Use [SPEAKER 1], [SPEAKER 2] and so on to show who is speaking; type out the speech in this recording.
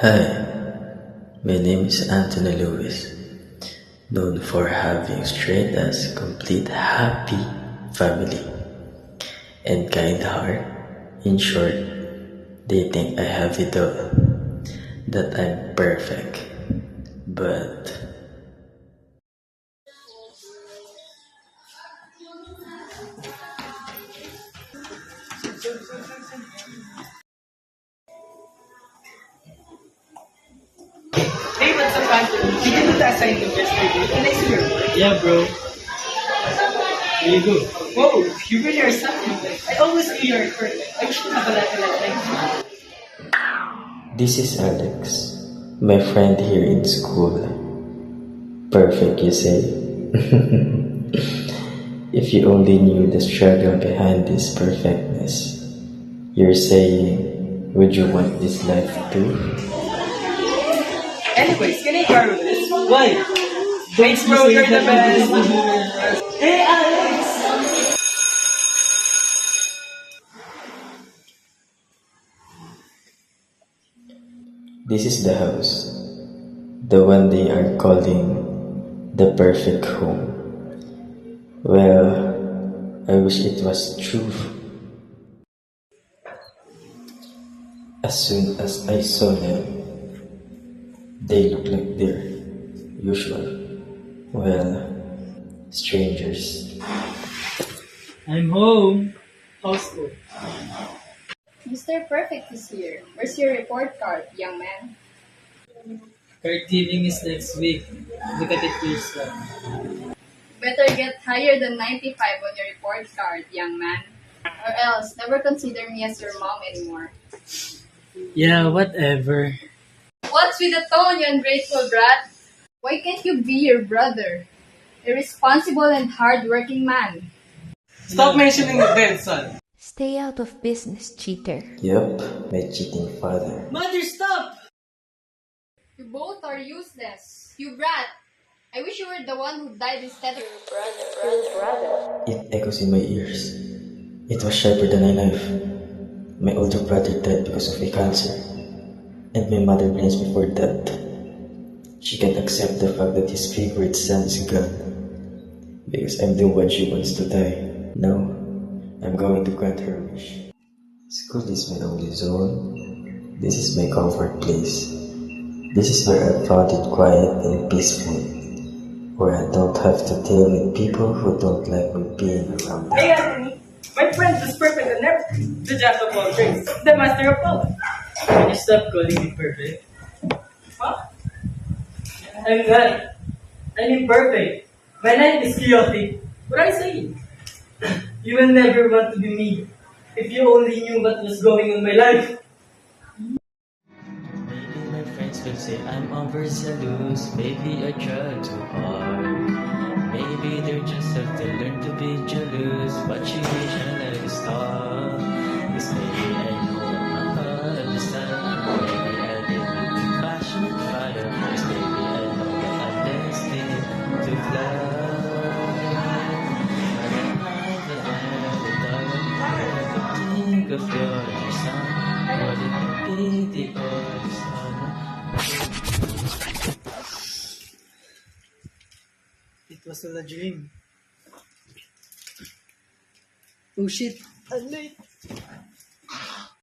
[SPEAKER 1] Hi, my name is Anthony Lewis, known for having straight as complete happy family and kind heart. In short, they think I have it all, that I'm perfect. But
[SPEAKER 2] Hey, what's up, Anthony? Did you do the assignment yesterday? Can I see your work?
[SPEAKER 3] Yeah, bro. Here you go.
[SPEAKER 2] Whoa, you really are something. I always knew you were perfect. I wish to have a lot like you.
[SPEAKER 1] this is Alex, my friend here in school. Perfect, you say? If you only knew the struggle behind this perfectness, you're saying, would you want this life too?
[SPEAKER 2] Anyways, can I borrow this?
[SPEAKER 3] Why?
[SPEAKER 2] Thanks, bro. You're the best.
[SPEAKER 3] Hey, Alex!
[SPEAKER 1] This is the house, the one they are calling the perfect home. Well, I wish it was true. As soon as I saw them, they looked like their usual, well, strangers.
[SPEAKER 3] I'm home. How's school?
[SPEAKER 4] Mr. Perfect is here. Where's your report card, young man?
[SPEAKER 3] Card giving is next week. Look at it yourself.
[SPEAKER 4] Better get higher than 95 on your report card, young man. Or else, never consider me as your mom anymore.
[SPEAKER 3] Yeah, whatever.
[SPEAKER 4] What's with the tone, you ungrateful brat? Why can't you be your brother? A responsible and hard-working man.
[SPEAKER 2] Stop mentioning the dead, son.
[SPEAKER 5] Stay out of business, cheater.
[SPEAKER 1] Yup, my cheating father.
[SPEAKER 3] Mother, stop!
[SPEAKER 4] You both are useless. You brat! I wish you were the one who died instead of your brother.
[SPEAKER 1] It echoes in my ears. It was sharper than a knife. My older brother died because of a cancer, and my mother blames me for that. She can't accept the fact that his favorite son is gone, because I'm the one she wants to die. Now, I'm going to grant her wish. School is my only zone. This is my comfort place. This is where I found it quiet and peaceful, where I don't have to deal with people who don't like me being around them.
[SPEAKER 2] Hey, Anthony. My friend is perfect and everything. The jack of all trades. The master of all.
[SPEAKER 3] Can you stop calling me perfect?
[SPEAKER 2] Huh?
[SPEAKER 3] I'm not. I'm imperfect. My life is chaotic.
[SPEAKER 2] What are you saying?
[SPEAKER 3] You will never want to be me. If you only knew what was going on in my life. Maybe my friends will say I'm overzealous. Maybe I try too hard. Maybe they just have to learn to be jealous. Motivation like a star. Cause maybe I know what my heart understands. Maybe I did with passionate fire. Cause maybe I know that I'm destined to fly. But I never think of your son. Would it be the other son? It was all a dream. Oh shit, I'm late.